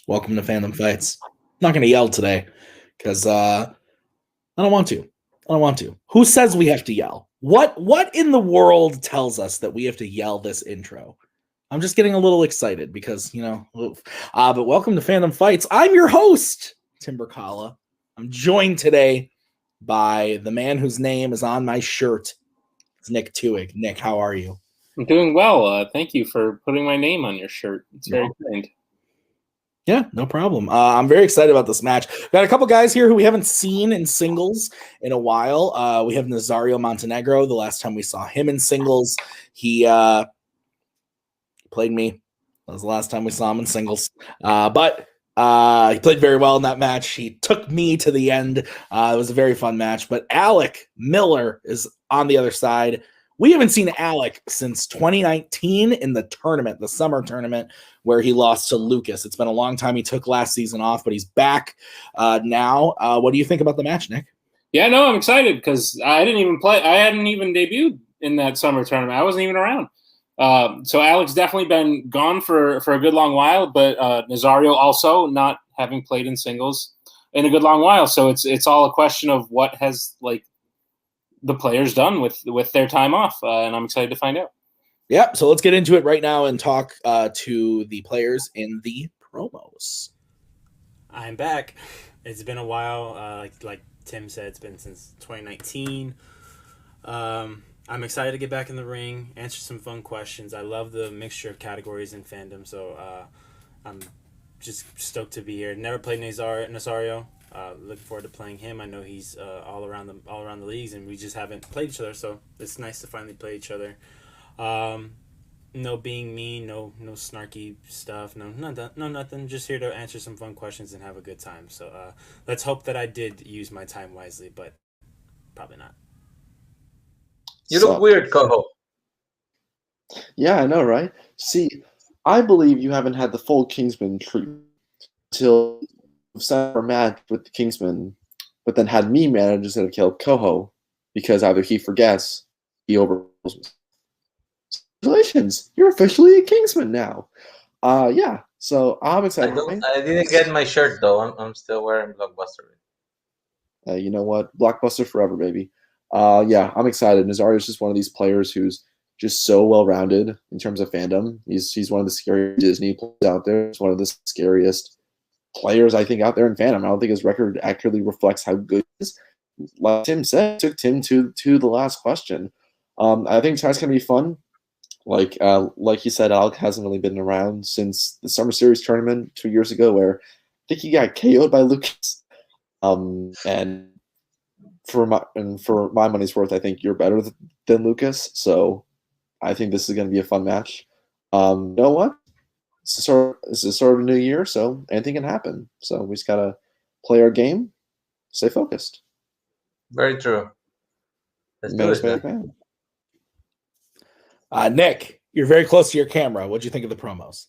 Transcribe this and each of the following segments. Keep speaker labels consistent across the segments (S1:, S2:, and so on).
S1: Welcome to Fandom Fights. I'm not going to yell today because I don't want to. Who says we have to yell? What in the world tells us that we have to yell this intro? I'm just getting a little excited because, but welcome to Fandom Fights. I'm your host, Timber Kala. I'm joined today by the man whose name is on my shirt. It's Nick Tuig. Nick, how are you?
S2: I'm doing well. Thank you for putting my name on your shirt. It's very kind.
S1: Yeah, no problem. I'm very excited about this match. Got a couple guys here who we haven't seen in singles in a while. We have Nazario Montenegro. The last time we saw him in singles, he played me. That was the last time we saw him in singles. But he played very well in that match. He took me to the end. It was a very fun match. But Alec Miller is on the other side. We haven't seen Alec since 2019 in the tournament, the summer tournament, where he lost to Lucas. It's been a long time. He took last season off, but he's back now. What do you think about the match, Nick?
S2: Yeah, no, I'm excited because I didn't even play. I hadn't even debuted in that summer tournament. I wasn't even around. So Alec's definitely been gone for a good long while, but Nazario also not having played in singles in a good long while. So it's all a question of what has the players done with their time off, and I'm excited to find out.
S1: Yeah, so let's get into it right now and talk to the players in the promos.
S3: I'm back. It's been a while. Like Tim said, it's been since 2019. I'm excited to get back in the ring, answer some fun questions. I love the mixture of categories in Fandom, so I'm just stoked to be here. Never played Nazario. Looking forward to playing him. I know he's all around the leagues, and we just haven't played each other, so it's nice to finally play each other. No being mean, no snarky stuff, no nothing. Just here to answer some fun questions and have a good time. So let's hope that I did use my time wisely, but probably not.
S4: You look weird, Coho.
S5: Yeah, I know, right? See, I believe you haven't had the full Kingsman treatment until you've set a match with the Kingsman, but then had me manage instead of kill Coho because either he forgets, he overrules me. Congratulations, you're officially a Kingsman now. Yeah, so I'm excited.
S4: I didn't get my shirt though. I'm still wearing Blockbuster.
S5: You know what? Blockbuster forever, baby. Yeah, I'm excited. Nazario is just one of these players who's just so well-rounded in terms of fandom. He's one of the scariest Disney players out there. He's one of the scariest players, I think, out there in fandom. I don't think his record accurately reflects how good he is. Like Tim said, took Tim to the last question. I think tonight's going to be fun. Like he said, Alec hasn't really been around since the Summer Series tournament 2 years ago, where I think he got KO'd by Lucas. And for my money's worth, I think you're better than Lucas. So I think this is going to be a fun match. You know what? It's a sort of a new year, so anything can happen. So we just got to play our game, stay focused.
S4: Very true. Let's do it.
S1: Nick, you're very close to your camera. What do you think of the promos?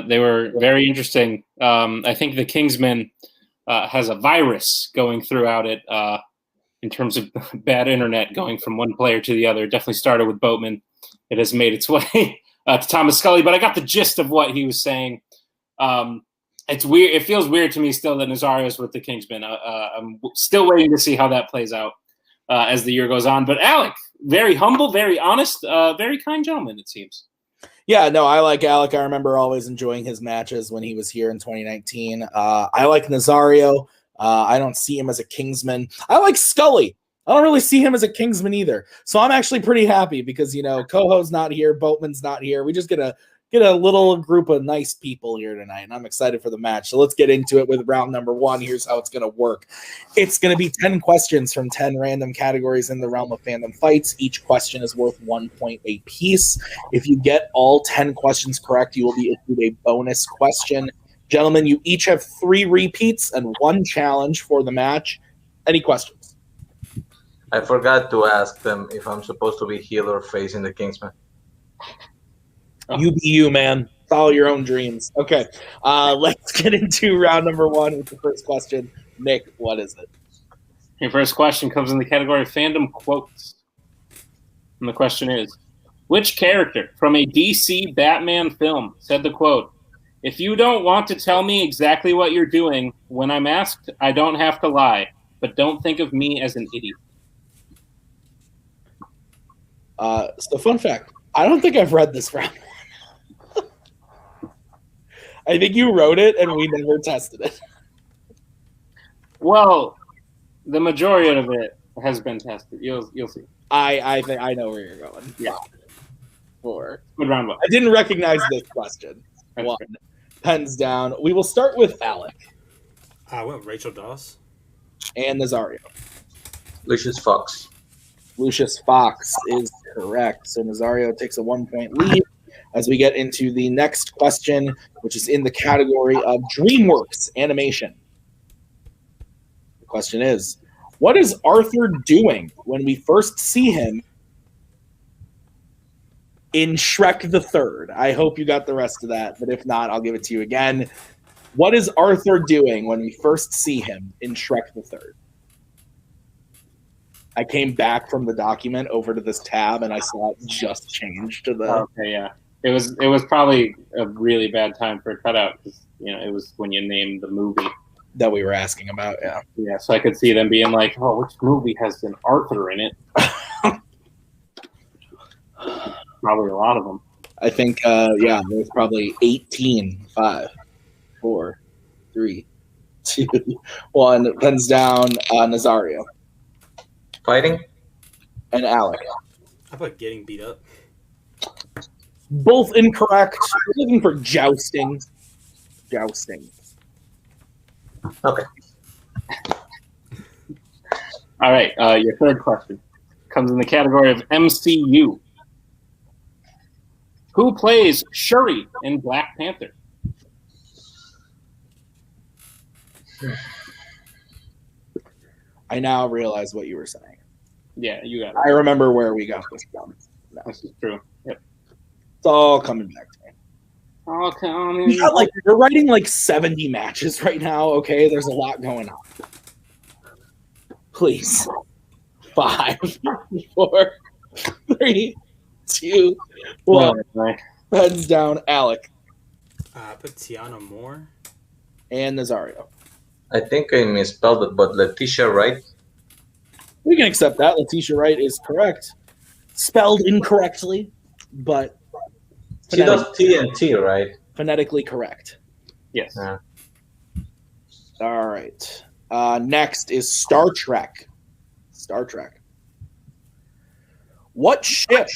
S2: They were very interesting. I think the Kingsman has a virus going throughout it in terms of bad internet going from one player to the other. It definitely started with Boatman. It has made its way to Thomas Scully, but I got the gist of what he was saying. It's weird. It feels weird to me still that Nazario's with the Kingsman. I'm still waiting to see how that plays out as the year goes on. But Alec, very humble, very honest, very kind gentleman, it seems.
S1: Yeah, no, I like Alec. I remember always enjoying his matches when he was here in 2019. I like Nazario. I don't see him as a Kingsman. I like Scully. I don't really see him as a Kingsman either. So I'm actually pretty happy because, Coho's not here. Boatman's not here. We just get a little group of nice people here tonight, and I'm excited for the match. So let's get into it with round number one. Here's how it's going to work. It's going to be 10 questions from 10 random categories in the realm of Fandom Fights. Each question is worth 1 point a piece. If you get all 10 questions correct, you will be issued a bonus question. Gentlemen, you each have 3 repeats and 1 challenge for the match. Any questions?
S4: I forgot to ask them if I'm supposed to be heel or face in the Kingsman.
S1: You be you, man. Follow your own dreams. Okay, let's get into round number one with the first question. Nick, what is it?
S2: Your first question comes in the category of Fandom Quotes. And the question is, which character from a DC Batman film said the quote, If you don't want to tell me exactly what you're doing when I'm asked, I don't have to lie. But don't think of me as an idiot.
S1: So fun fact, I don't think I've read this round. I think you wrote it and we never tested it.
S2: Well, the majority of it has been tested. You'll see.
S1: I think I know where you're going.
S2: Yeah.
S1: 4.
S2: Good round one.
S1: I didn't recognize this question.
S2: That's
S1: 1.
S2: fair.
S1: Pens down. We will start with Alec
S3: I went Rachel Doss.
S1: and Nazario.
S4: Lucius Fox.
S1: Lucius Fox is correct. So Nazario takes a 1-point lead as we get into the next question, which is in the category of DreamWorks animation. The question is, what is Arthur doing when we first see him in Shrek the Third? I hope you got the rest of that, but if not, I'll give it to you again. What is Arthur doing when we first see him in Shrek the Third? I came back from the document over to this tab, and I saw it just changed to the.
S2: Okay, yeah. It was probably a really bad time for a cutout because it was when you named the movie
S1: that we were asking about. Yeah.
S2: Yeah, so I could see them being like, "Oh, which movie has an Arthur in it?" Probably a lot of them.
S1: I think, there's probably 18. 5, 4, 3, 2, 1. Pens down. Nazario
S4: Fighting?
S1: and Alec.
S3: How about getting beat up?
S1: Both incorrect. We're looking for jousting. Jousting.
S4: Okay.
S2: All right, your third question comes in the category of MCU. Who plays Shuri in Black Panther?
S1: I now realize what you were saying.
S2: Yeah, you got it.
S1: I remember where we got this from. No,
S2: This is true. Yep.
S1: it's all coming back to me.
S2: Oh, come on.
S1: We got we're writing 70 matches right now. Okay, there's a lot going on. Please. 5, 4, 3, 2, 1. Heads down. Alec
S3: I put Tiana Moore.
S1: and Nazario.
S4: I think I misspelled it, but Letitia Wright.
S1: We can accept that. Letitia Wright is correct. Spelled incorrectly, but
S4: She does TNT, right?
S1: phonetically correct.
S2: Yes.
S4: Yeah.
S1: All right. Next is Star Trek. Star Trek. What ship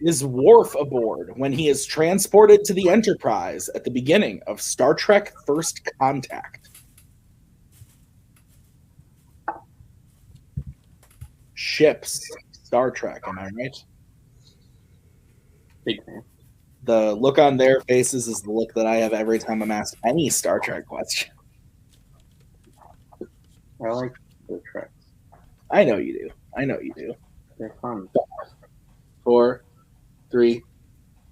S1: is Worf aboard when he is transported to the Enterprise at the beginning of Star Trek First Contact? Ships. Star Trek, am I right?
S2: Big fan.
S1: The look on their faces is the look that I have every time I'm asked any Star Trek question.
S2: I like the treks.
S1: I know you do. I know you do.
S2: They're fun.
S1: 4, 3,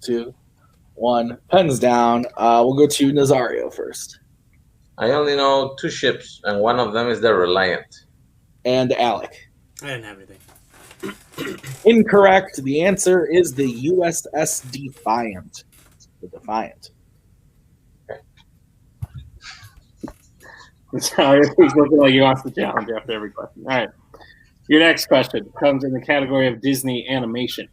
S1: 2, 1. Pens down. We'll go to Nazario first.
S4: I only know 2 ships, and one of them is the Reliant.
S1: And Alec.
S3: I didn't have anything.
S1: Incorrect. The answer is the USS Defiant. The Defiant.
S2: Sorry, he's looking like he wants to challenge after every question. All right. Your next question comes in the category of Disney animation.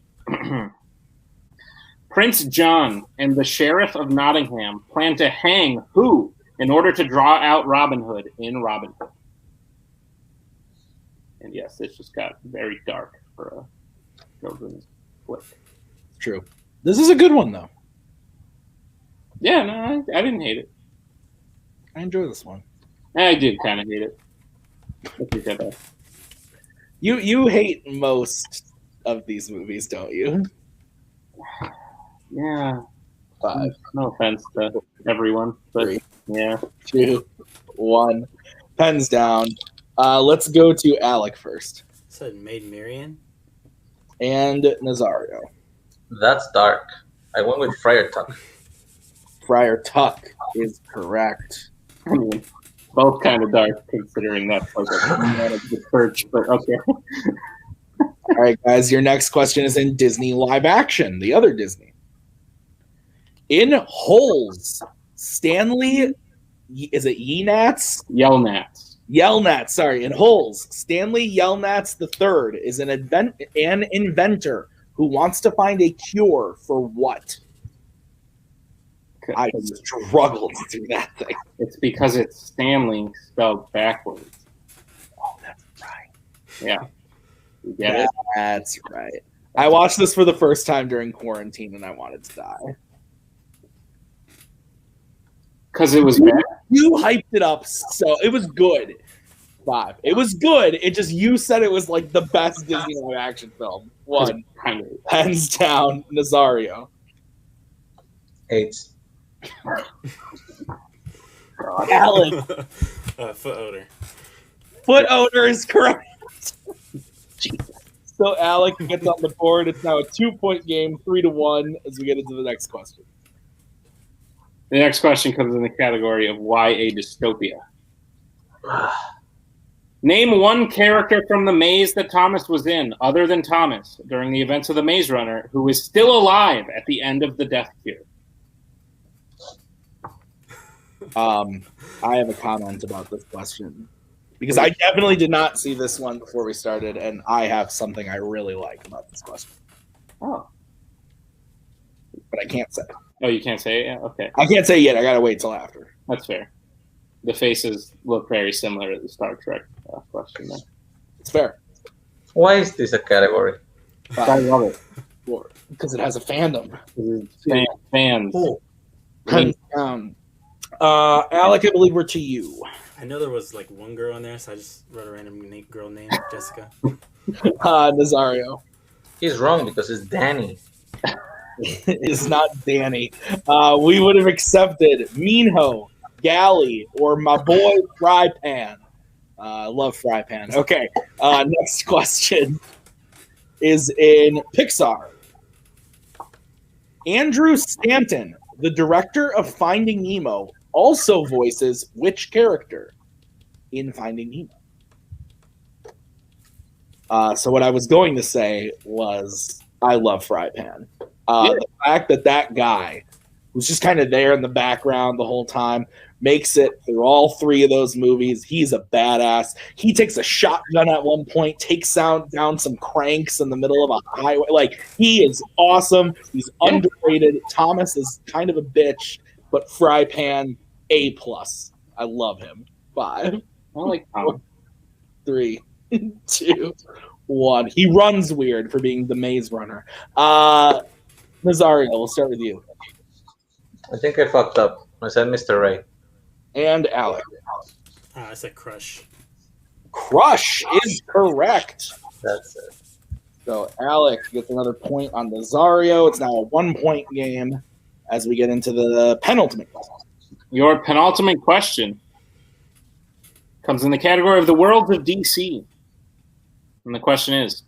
S2: Prince John and the Sheriff of Nottingham plan to hang who in order to draw out Robin Hood in Robin Hood? And yes, this just got very dark for a children's flick.
S1: True. This is a good one, though.
S2: Yeah, no, I didn't hate it.
S1: I enjoy this one.
S2: I did kind of hate it. Let's look at that.
S1: You hate most of these movies, don't you?
S2: Yeah.
S1: 5,
S2: No offense to everyone, but
S1: 3,
S2: yeah.
S1: 2, 1. Pens down. Let's go to Alec first.
S3: Said Maid Marian.
S1: And Nazario.
S4: That's dark. I went with Friar Tuck.
S1: Friar Tuck is correct.
S2: I mean, both kind of dark considering that's like the church, but okay.
S1: All right, guys, your next question is in Disney live action, the other Disney. In Holes, Stanley, is it Yenats?
S2: Yelnats.
S1: Yelnats, sorry, in Holes. Stanley Yelnats III is an inventor who wants to find a cure for what? I struggled through that thing.
S2: It's because it's Stanley spelled backwards.
S1: Oh, that's right.
S2: Yeah. You get it?
S1: That's right. I watched this for the first time during quarantine and I wanted to die.
S2: Because it was bad.
S1: You hyped it up, so it was good. 5. It was good. It just, you said it was like the best Disney live action film. 1. Hands down, Nazario.
S4: 8.
S1: Alec.
S3: Foot odor.
S1: Foot odor is correct. So Alec gets on the board. It's now a 2-point game, 3-1, as we get into the next question.
S2: The next question comes in the category of why a dystopia. Name one character from the maze that Thomas was in, other than Thomas, during the events of the Maze Runner, who is still alive at the end of the Death Cure.
S1: I have a comment about this question because I definitely did not see this one before we started, and I have something I really like about this question.
S2: Oh.
S1: But I can't say.
S2: Oh, you can't say it yet? Okay.
S1: I can't say it yet. I gotta wait till after.
S2: That's fair. The faces look very similar to the Star Trek question. Then.
S1: It's fair.
S4: Why is this a category?
S2: I love it.
S1: Because it has a fandom.
S2: Fans.
S1: Cool. Hands down. Alec, I believe we're to you.
S3: I know there was like one girl in there, so I just wrote a random girl name, Jessica.
S1: Nazario.
S4: He's wrong because it's Danny.
S1: It's not Danny. We would have accepted Minho, Galley, or my boy Frypan. I love Frypan. Okay, next question is in Pixar. Andrew Stanton, the director of Finding Nemo, also voices which character in Finding Nemo? So what I was going to say was I love Frypan. The fact that guy who's just kind of there in the background the whole time makes it through all 3 of those movies. He's a badass. He takes a shotgun at one point, takes down some cranks in the middle of a highway. Like, he is awesome. He's underrated. Thomas is kind of a bitch, but Frypan, A+. I love him. 5.
S2: I like Thomas.
S1: 3, 2, 1. He runs weird for being the Maze Runner. Nazario, we'll start with you.
S4: I think I fucked up. I said Mr. Ray.
S1: And Alec.
S3: I said Crush.
S1: Crush is correct.
S4: That's it.
S1: So Alec gets another point on Nazario. It's now a 1-point game as we get into the penultimate question.
S2: Your penultimate question comes in the category of the worlds of DC. And the question is,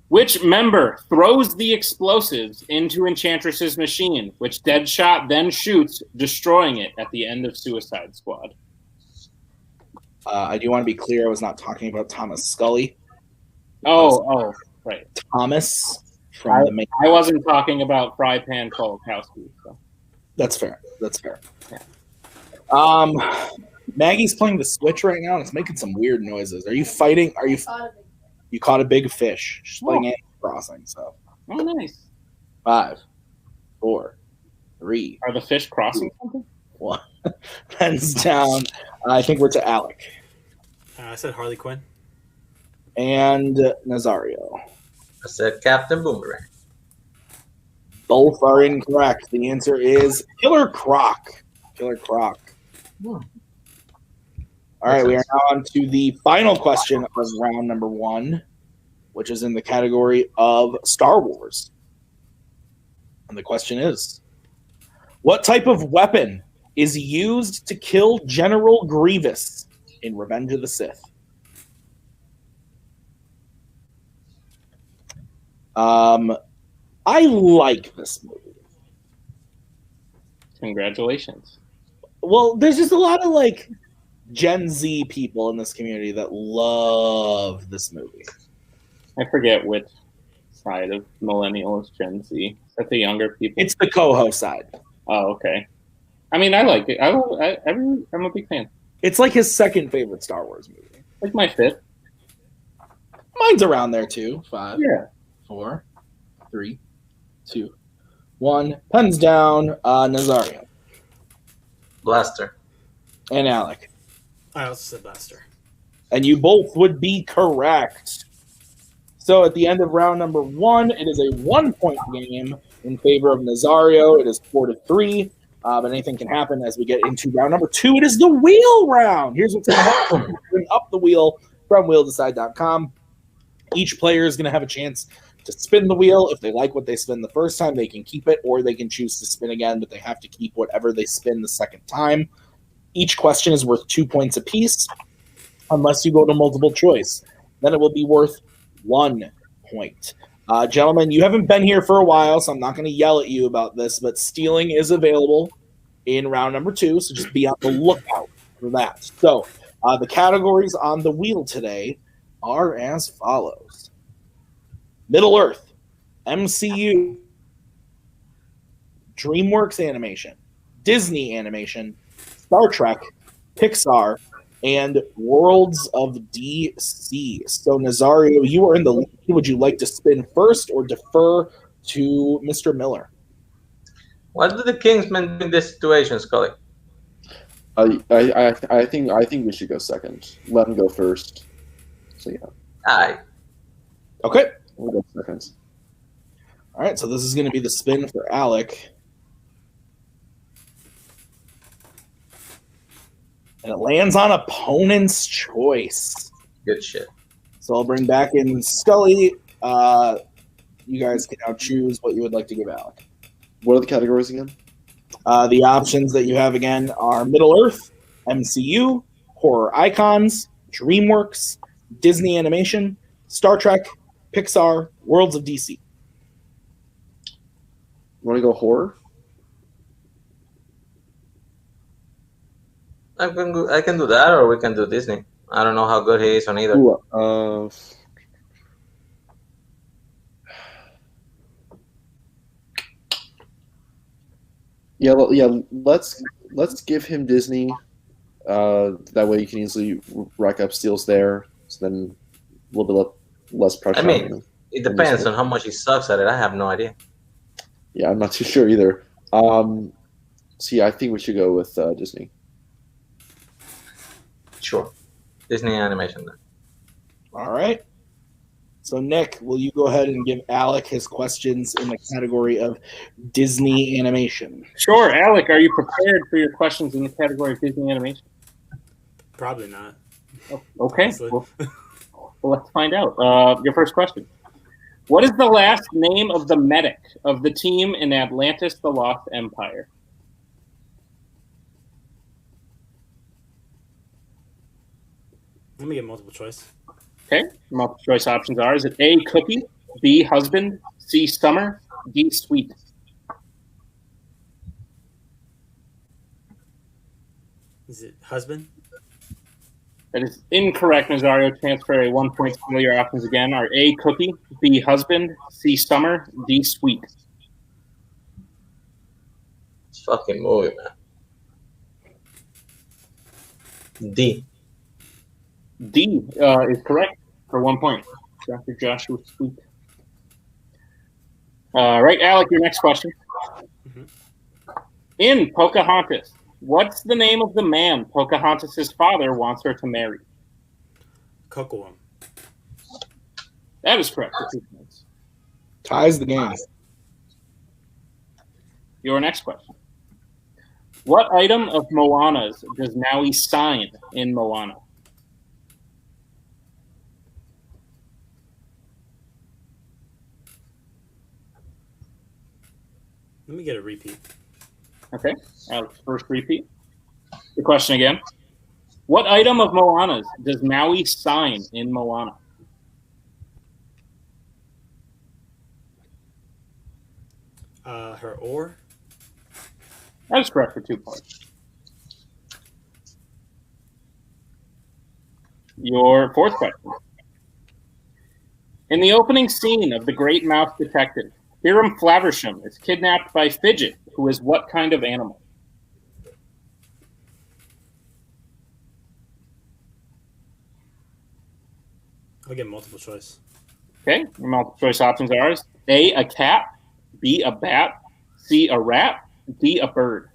S2: which member throws the explosives into Enchantress's machine, which Deadshot then shoots, destroying it at the end of Suicide Squad?
S1: I do want to be clear, I was not talking about Thomas Scully.
S2: Oh, right.
S1: Thomas from the main.
S2: I wasn't talking about Frypan Kolakowski. So.
S1: That's fair. Yeah. Maggie's playing the Switch right now, and it's making some weird noises. Are you fighting? You caught a big fish. She's playing Animal Crossing. So.
S2: Oh, nice.
S1: 5, 4, 3.
S2: Are the fish crossing something?
S1: 1. Pens down. I think we're to Alec.
S3: I said Harley Quinn.
S1: And Nazario.
S4: I said Captain Boomerang.
S1: Both are incorrect. The answer is Killer Croc. Killer Croc. All right, we are now on to the final question of round number 1, which is in the category of Star Wars. And the question is, what type of weapon is used to kill General Grievous in Revenge of the Sith? I like this movie.
S2: Congratulations.
S1: Well, there's just a lot of like Gen Z people in this community that love this movie.
S2: I forget which side of millennial is Gen Z. Is that the younger people?
S1: It's the Coho side.
S2: Oh, okay. I mean, I like it. I'm a big fan.
S1: It's like his second favorite Star Wars movie.
S2: Like my fifth.
S1: Mine's around there too. 5,
S2: Yeah.
S1: 4, 3, 2, 1. Pens down. Nazario
S4: Blaster.
S1: and Alec.
S3: I also said Blaster.
S1: And you both would be correct. So at the end of round number 1, it is a 1-point game in favor of Nazario. It is 4-3. But anything can happen as we get into round number 2. It is the wheel round. Here's what's going to happen. Bring up the wheel from wheeldecide.com. Each player is going to have a chance to spin the wheel. If they like what they spin the first time, they can keep it, or they can choose to spin again, but they have to keep whatever they spin the second time. Each question is worth 2 points apiece, unless you go to multiple choice. Then it will be worth 1 point. Gentlemen, you haven't been here for a while, so I'm not going to yell at you about this, but stealing is available in round number 2, so just be on the lookout for that. So the categories on the wheel today are as follows. Middle-earth, MCU, DreamWorks Animation, Disney Animation, Star Trek, Pixar, and Worlds of DC. So, Nazario, you are in the lead. Would you like to spin first or defer to Mr. Miller?
S4: What do the Kingsmen do in this situation, Scully?
S5: I think we should go second. Let him go first. So yeah.
S4: Aye.
S1: Okay.
S5: We'll go second.
S1: All right, so this is going to be the spin for Alec. And it lands on opponent's choice.
S4: Good shit.
S1: So I'll bring back in Scully. You guys can now choose what you would like to give Alec.
S5: What are the categories again?
S1: The options that you have again are Middle-earth, MCU, Horror Icons, DreamWorks, Disney Animation, Star Trek, Pixar, Worlds of DC.
S5: Want to go horror?
S4: I can do that, or we can do Disney. I don't know how good he is on either.
S5: Ooh, Let's give him Disney. That way you can easily rack up steals there. So then a little bit less pressure.
S4: I mean, it depends on how much he sucks at it. I have no idea.
S5: Yeah, I'm not too sure either. So yeah, I think we should go with Disney.
S4: Sure. Disney animation then.
S1: All right. So, Nick, will you go ahead and give Alec his questions in the category of Disney animation?
S2: Sure, Alec. Are you prepared for your questions in the category of Disney animation?
S3: Probably not.
S2: Oh, okay.
S3: Honestly.
S2: Well, let's find out. Your first question. What is the last name of the medic of the team in Atlantis: The Lost Empire?
S3: Let me get multiple choice.
S2: Okay. Multiple choice options are: is it A, Cookie, B, Husband, C, Summer, D, Sweet?
S3: Is it husband?
S2: That is incorrect, Nazario. Transfer a 1 point to your options again are A, Cookie, B, Husband, C, Summer, D, Sweet.
S4: Fucking movie, man. D.
S2: D is correct for 1 point. Dr. Joshua Sweet. Right, Alec, your next question.
S3: Mhm.
S2: In Pocahontas, what's the name of the man Pocahontas' father wants her to marry?
S3: Kocoum.
S2: That is correct for 2 points.
S1: Ties the game.
S2: Your next question. What item of Moana's does Maui sign in Moana?
S3: Let me get a repeat.
S2: Okay, Alex, first repeat. The question again. What item of Moana's does Maui sign in Moana?
S3: Her oar.
S2: That is correct for 2 points. Your fourth question. In the opening scene of The Great Mouse Detective, Hiram Flaversham is kidnapped by Fidget, who is what kind of animal?
S3: I'll get multiple choice.
S2: Okay, your multiple choice options are A, cat, B, a bat, C, a rat, D, a bird.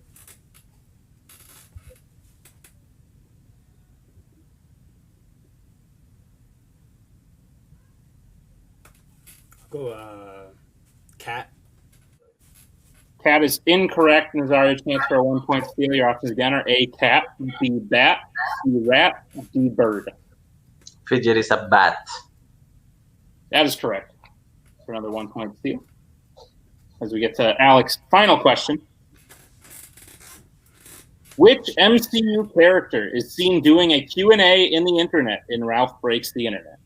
S3: I'll go cat.
S2: Cat is incorrect. Nazario, chance for a 1 point steal. Your options again are A, cat, B, bat, C, rat, D, bird.
S4: Fidget is a bat.
S2: That is correct. For another 1 point steal. As we get to Alec's final question. Which MCU character is seen doing a Q&A in the internet in Ralph Breaks the Internet?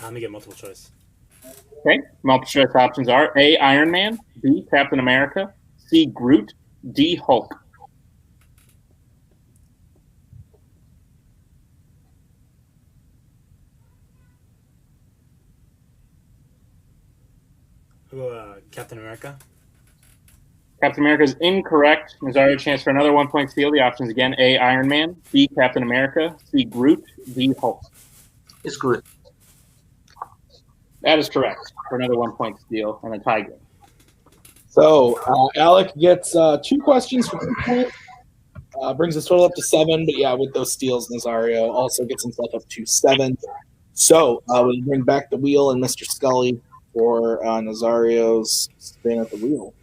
S3: Let me get multiple choice.
S2: Okay, multiple choice options are A, Iron Man, B, Captain America, C, Groot, D, Hulk.
S3: I'll go Captain America.
S2: Captain America is incorrect. Nazario, chance for another 1 point steal. The options again: A, Iron Man, B, Captain America, C, Groot, D, Hulk.
S4: It's good.
S2: That is correct for another 1 point steal and a tie game.
S1: So Alec gets 2 questions for 2 points. Brings his total up to 7, but yeah, with those steals, Nazario also gets himself up to 7. So we bring back the wheel and Mr. Scully for Nazario's spin at the wheel.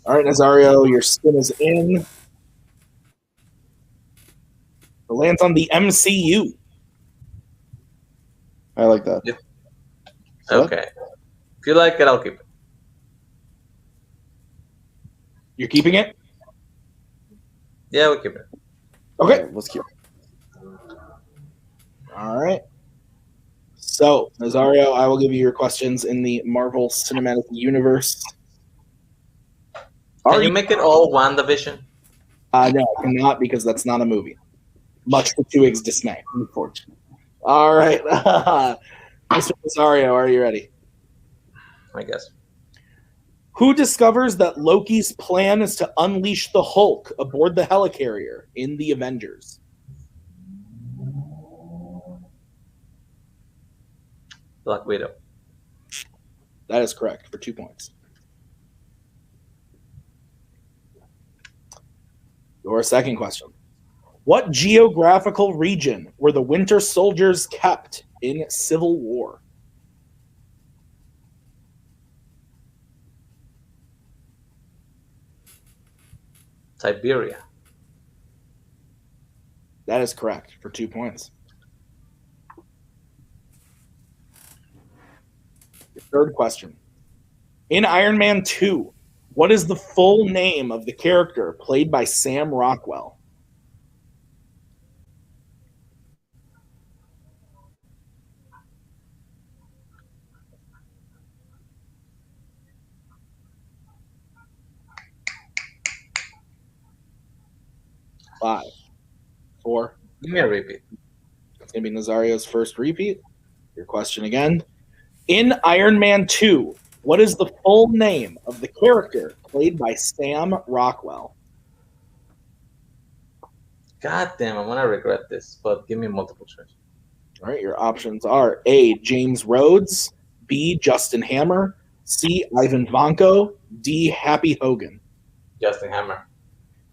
S1: All right, Nazario, your spin is in. It lands on the MCU.
S5: I like that.
S4: Yep. Okay. If you like it, I'll keep it.
S1: You're keeping it?
S4: Yeah, we'll keep it.
S1: Okay.
S5: All right, let's keep it.
S1: All right. So, Nazario, I will give you your questions in the Marvel Cinematic Universe.
S4: Can you make it all WandaVision?
S1: No, I cannot because that's not a movie. Much to Tuig's dismay.
S2: Unfortunately.
S1: All right. Mr. Nazario, are you ready?
S4: I guess.
S1: Who discovers that Loki's plan is to unleash the Hulk aboard the helicarrier in the Avengers?
S4: Black Widow.
S1: That is correct for 2 points. Your second question. What geographical region were the Winter Soldiers kept in Civil War?
S4: Siberia.
S1: That is correct for 2 points. Your third question. In Iron Man 2, what is the full name of the character played by Sam Rockwell? Five, 4.
S4: Give me a repeat.
S1: It's going to be Nazario's first repeat. Your question again. In Iron Man 2, what is the full name of the character played by Sam Rockwell?
S4: God damn, I'm gonna regret this, but give me multiple choice.
S1: All right, your options are A, James Rhodes, B, Justin Hammer, C, Ivan Vanko, D, Happy Hogan.
S4: Justin Hammer.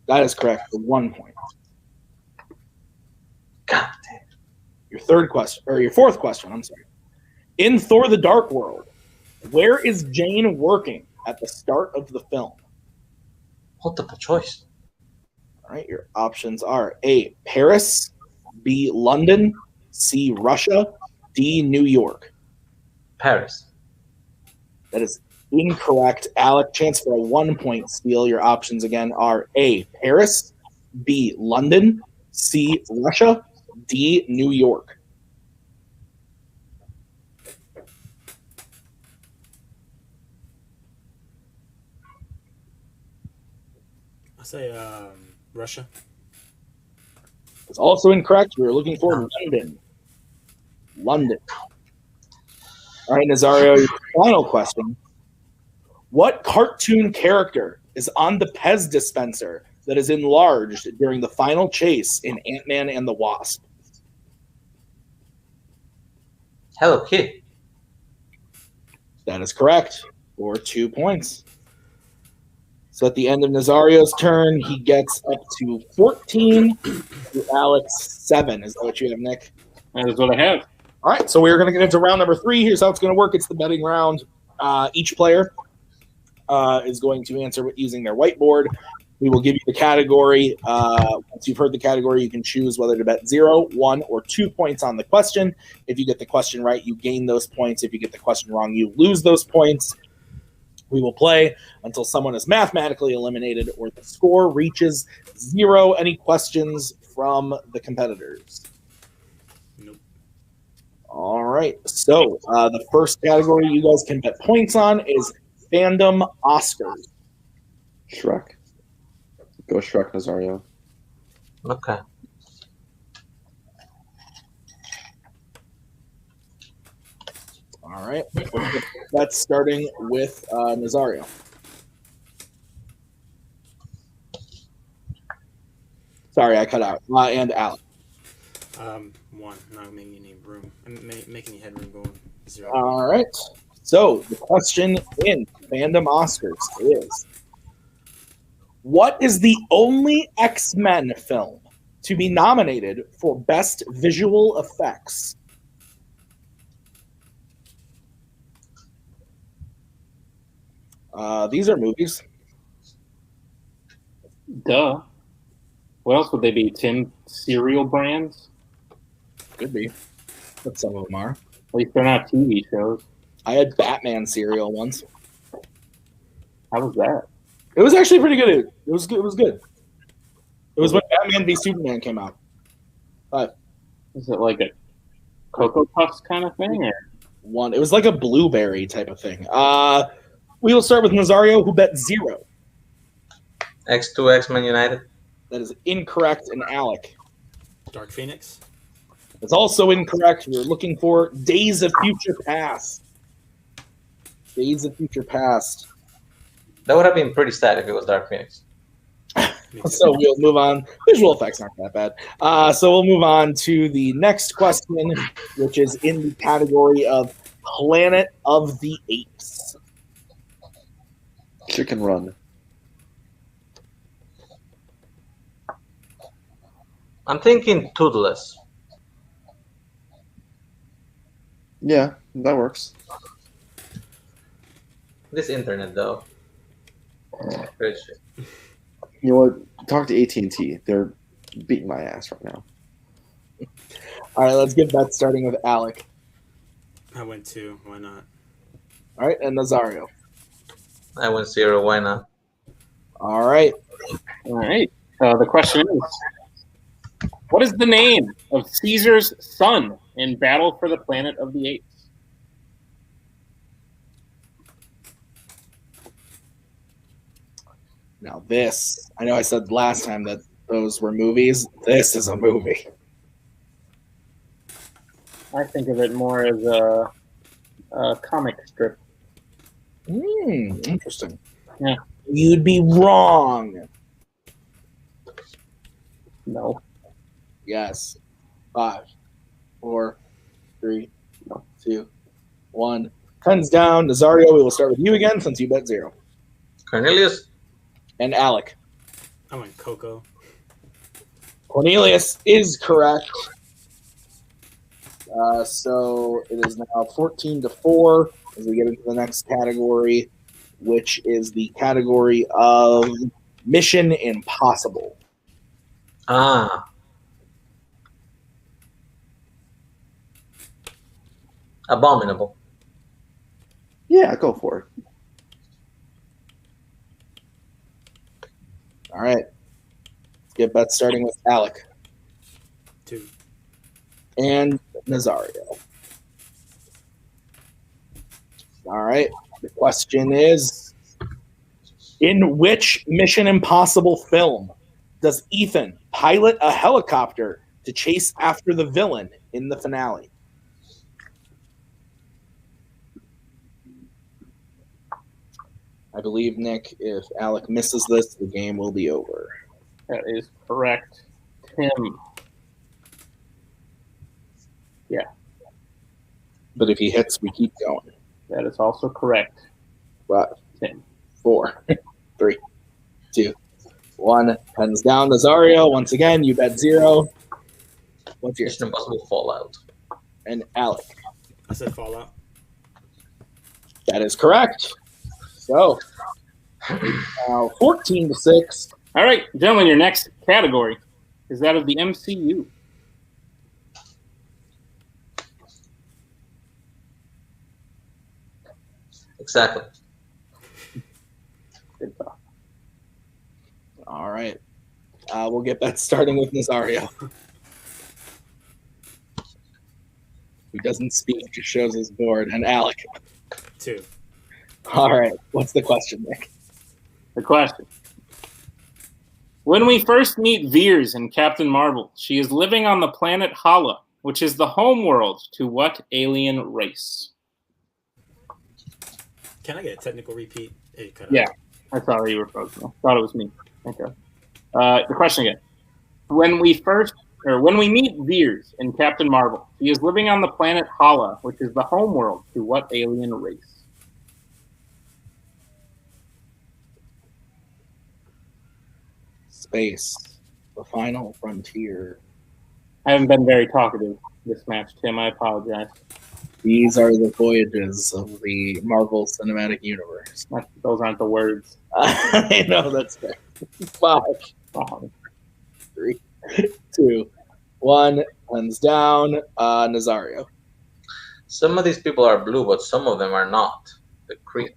S1: That is correct for 1 point.
S4: God damn.
S1: Your fourth question, I'm sorry. In Thor the Dark World, where is Jane working at the start of the film?
S4: Multiple choice.
S1: All right, your options are A, Paris, B, London, C, Russia, D, New York.
S4: Paris.
S1: That is incorrect. Alec, chance for a 1 point steal. Your options again are A, Paris, B, London, C, Russia, D, New York.
S3: I'll say Russia.
S1: It's also incorrect. We were looking for London. London. All right, Nazario, your final question. What cartoon character is on the Pez dispenser that is enlarged during the final chase in Ant-Man and the Wasp?
S4: Hello Kitty.
S1: That is correct, for 2 points. So at the end of Nazario's turn, he gets up to 14, to Alex 7. Is that what you have, Nick?
S2: That is what I have.
S1: All right, so we're going to get into round number 3. Here's how it's going to work. It's the betting round. Each player is going to answer using their whiteboard. We will give you the category. Once you've heard the category, you can choose whether to bet 0, 1, or 2 points on the question. If you get the question right, you gain those points. If you get the question wrong, you lose those points. We will play until someone is mathematically eliminated or the score reaches 0. Any questions from the competitors?
S3: Nope.
S1: All right. So the first category you guys can bet points on is Fandom Oscars.
S5: Shrek. Go Shrek, Nazario.
S4: Okay.
S1: All right. That's starting with Nazario. Sorry, I cut out. And Alec.
S3: 1. Not making any room. I'm making any headroom going 0.
S1: All right. So the question in Fandom Oscars is, what is the only X-Men film to be nominated for Best Visual Effects? These are movies.
S2: Duh. What else would they be? Tim cereal brands?
S1: Could be. But some of them are.
S2: At least they're not TV shows.
S1: I had Batman cereal once.
S2: How was that?
S1: It was actually pretty good. It was good. It was good. It was when Batman v Superman came out.
S2: Is it like a Cocoa Puffs kind of thing? Or?
S1: It was like a blueberry type of thing. We will start with Nazario, who bet 0.
S4: X2 X-Men United.
S1: That is incorrect. And Alec.
S3: Dark Phoenix.
S1: That's also incorrect. We were looking for Days of Future Past. Days of Future Past.
S4: That would have been pretty sad if it was Dark Phoenix.
S1: So we'll move on. Visual effects aren't that bad. So we'll move on to the next question, which is in the category of Planet of the Apes.
S5: Chicken Run.
S4: I'm thinking Toothless.
S5: Yeah, that works.
S4: This internet, though. Great shit.
S5: You know what? Talk to AT&T. They're beating my ass right now.
S1: All right, let's get that starting with Alec.
S3: I went 2. Why not?
S1: All right, and Nazario.
S4: I went 0. Why not?
S1: All right.
S2: All right. The question is, what is the name of Caesar's son in Battle for the Planet of the Apes?
S1: Now this, I know I said last time that those were movies. This is a movie.
S2: I think of it more as a comic strip.
S1: Interesting.
S2: Yeah.
S1: You'd be wrong.
S2: No.
S1: Yes. 5, 4, 3, 2, 1. Pens down. Nazario, we will start with you again since you bet 0.
S4: Cornelius.
S1: And Alec.
S3: I went Coco.
S1: Cornelius is correct. So it is now 14-4 as we get into the next category, which is the category of Mission Impossible.
S4: Abominable.
S5: Yeah, go for it.
S1: All right. Let's get bets starting with Alec.
S3: 2.
S1: And Nazario. All right. The question is, in which Mission Impossible film does Ethan pilot a helicopter to chase after the villain in the finale? I believe, Nick, if Alec misses this, the game will be over.
S2: That is correct. Tim. Yeah,
S1: But if he hits, we keep going.
S2: that is also correct.
S1: 5,
S2: Tim.
S1: 4, 3, 2, 1. Pens down. Nazario, once again, you bet 0. What's your
S4: Mission Impossible Fallout.
S1: And Alec?
S3: I said Fallout.
S1: That is correct. So, 14-6.
S2: All right, gentlemen, your next category is that of the MCU.
S4: Exactly.
S2: Good talk.
S1: All right. We'll get that starting with Nazario. Who doesn't speak, just shows his board. And Alec.
S3: 2.
S1: All right. What's the question, Nick?
S2: The question. When we first meet Veers in Captain Marvel, she is living on the planet Hala, which is the home world to what alien race?
S3: Can I get a technical repeat? It cut out.
S2: Yeah, I thought you were frozen. I thought it was me. Okay. The question again. When we meet Veers in Captain Marvel, she is living on the planet Hala, which is the home world to what alien race?
S1: Space. The final frontier.
S2: I haven't been very talkative this match, Tim. I apologize.
S1: These are the voyages of the Marvel Cinematic Universe.
S2: Those aren't the words.
S1: I know, that's fair. 5, 3, 2, 1. Hands down. Nazario.
S4: Some of these people are blue, but some of them are not. The Kree.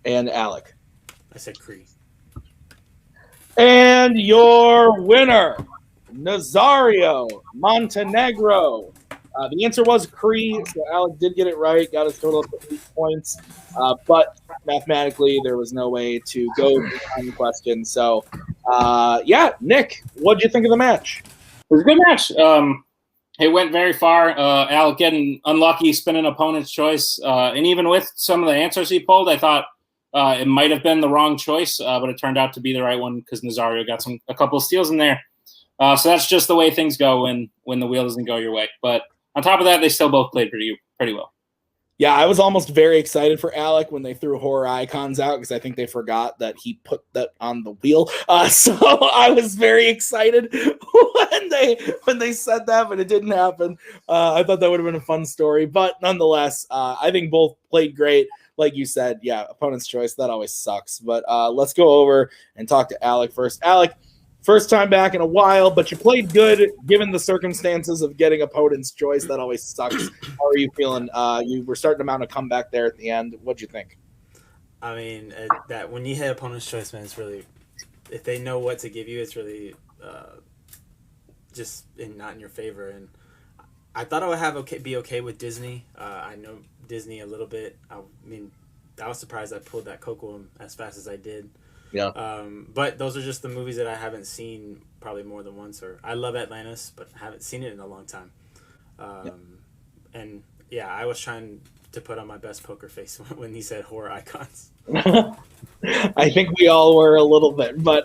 S1: And Alec.
S3: I said Kree.
S1: And your winner, Nazario Montenegro. The answer was Kree, so Alec did get it right, got his total up to 8 points. But mathematically, there was no way to go behind the question. So, yeah, Nick, what did you think of the match?
S2: It was a good match. It went very far. Alec getting unlucky, spinning opponent's choice. And even with some of the answers he pulled, I thought it might have been the wrong choice, but it turned out to be the right one because Nazario got a couple of steals in there. So that's just the way things go when the wheel doesn't go your way. But on top of that, they still both played pretty well.
S1: Yeah, I was almost very excited for Alec when they threw horror icons out because I think they forgot that he put that on the wheel. So I was very excited when they said that, but it didn't happen. I thought that would have been a fun story, but nonetheless, I think both played great. Like you said, yeah, opponent's choice, that always sucks. But let's go over and talk to Alec first. Alec, first time back in a while, but you played good given the circumstances of getting opponent's choice. That always sucks. How are you feeling? You were starting to mount a comeback there at the end. What'd you think?
S3: I mean, that when you hit opponent's choice, man, it's really, if they know what to give you, it's really just not in your favor. And I thought I would be okay with Disney. I know Disney a little bit. I mean, I was surprised I pulled that Coco as fast as I did.
S1: Yeah.
S3: But those are just the movies that I haven't seen probably more than once. Or I love Atlantis, but haven't seen it in a long time. And yeah, I was trying to put on my best poker face when he said horror icons.
S1: I think we all were a little bit, but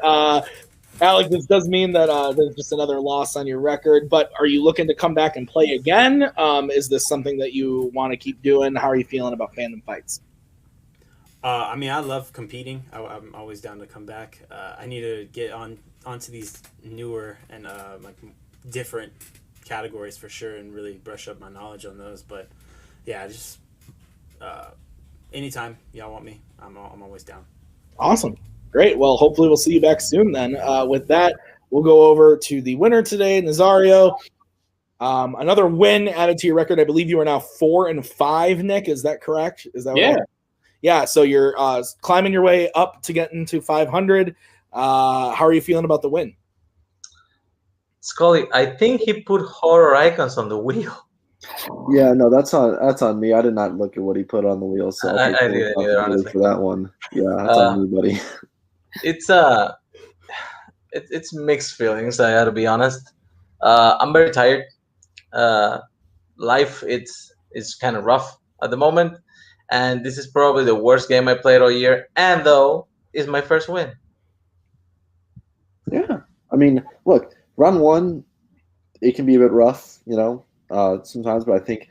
S1: Alec, this does mean that there's just another loss on your record. But are you looking to come back and play again? Is this something that you want to keep doing? How are you feeling about fandom fights?
S3: I mean, I love competing. I'm always down to come back. I need to get onto these newer and like different categories for sure, and really brush up my knowledge on those. But yeah, just anytime y'all want me, I'm always down.
S1: Awesome, great. Well, hopefully we'll see you back soon. Then with that, we'll go over to the winner today, Nazario. Another win added to your record. I believe you are now 4-5. Nick, is that correct? Is that right? Yeah, so you're climbing your way up to get into 500. How are you feeling about the win?
S4: Scully, I think he put horror icons on the wheel.
S5: Yeah, no, that's on me. I did not look at what he put on the wheel, so
S4: I didn't either, honestly.
S5: For that one. Yeah, that's on me, buddy.
S4: It's mixed feelings. I got to be honest. I'm very tired. Life it's kind of rough at the moment, and this is probably the worst game I played all year. And though, it's my first win.
S5: Yeah, I mean, look, round one, it can be a bit rough, sometimes. But I think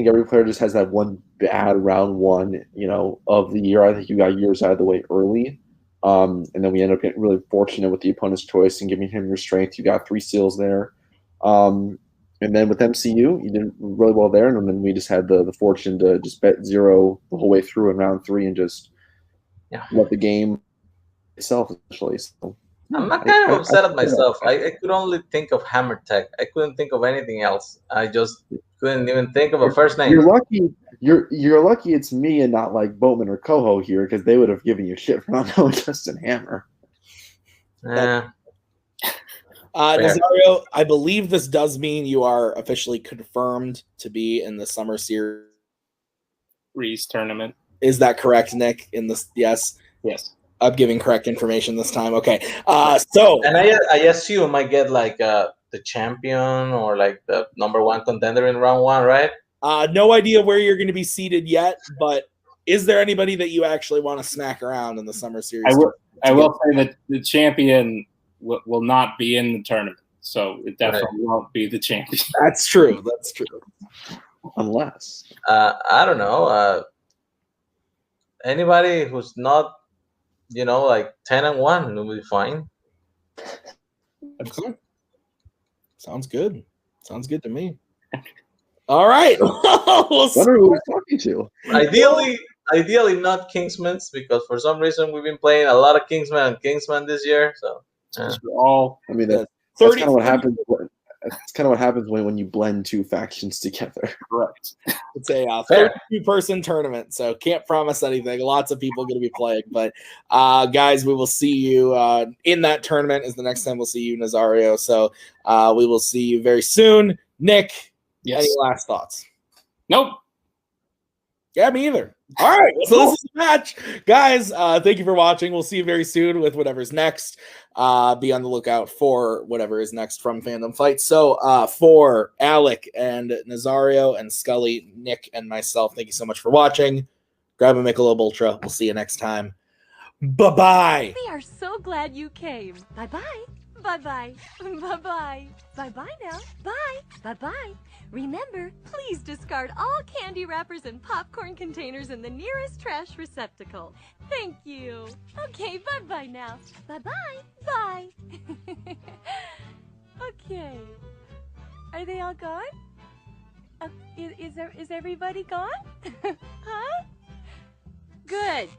S5: every player just has that one bad round one, of the year. I think you got yours out of the way early, and then we end up getting really fortunate with the opponent's choice and giving him your strength. You got 3 seals there, and then with MCU, you did really well there, and then we just had the fortune to just bet 0 the whole way through in round 3 and just let the game itself essentially. So.
S4: I'm not kind of upset at myself. I could only think of Hammer Tech. I couldn't think of anything else. I just couldn't even think of a first name.
S5: You're lucky. You're lucky it's me and not like Boatman or Coho here, because they would have given you shit for not knowing Justin Hammer.
S4: Yeah.
S1: Nazario, I believe this does mean you are officially confirmed to be in the Summer Series
S2: tournament.
S1: Is that correct, Nick? In this, yes. I'm giving correct information this time. Okay. So,
S4: and I assume I get like the champion or like the #1 contender in round 1, right?
S1: No idea where you're going to be seated yet, but is there anybody that you actually want to smack around in the Summer Series?
S2: I will say that the champion will not be in the tournament, so it definitely won't be the champion.
S1: That's true. That's true.
S5: Unless
S4: I don't know, anybody who's not, like 10-1 will be fine.
S1: Okay. Sounds good. Sounds good to me. All right.
S5: What are we talking to?
S4: Ideally not Kingsman's, because for some reason we've been playing a lot of Kingsman and Kingsman this year. So
S5: I mean, that's kind of what happens. That's kind of what happens when you blend 2 factions together.
S2: Correct.
S1: It's a 32-person tournament, so can't promise anything. Lots of people going to be playing, but guys, we will see you in that tournament. Is the next time we'll see you, Nazario. So we will see you very soon. Nick, any last thoughts?
S2: Nope.
S1: Yeah, me either. All right, so this is the match. Guys, thank you for watching. We'll see you very soon with whatever's next. Be on the lookout for whatever is next from Fandom Fight. So for Alec and Nazario and Scully, Nick, and myself, thank you so much for watching. Grab a Michelob Ultra. We'll see you next time. Bye-bye.
S6: We are so glad you came. Bye-bye. Bye-bye. Bye-bye. Bye-bye now. Bye. Bye-bye. Remember, please discard all candy wrappers and popcorn containers in the nearest trash receptacle. Thank you. Okay, bye-bye now. Bye-bye. Bye. Okay. Are they all gone? Is everybody gone? Huh? Good.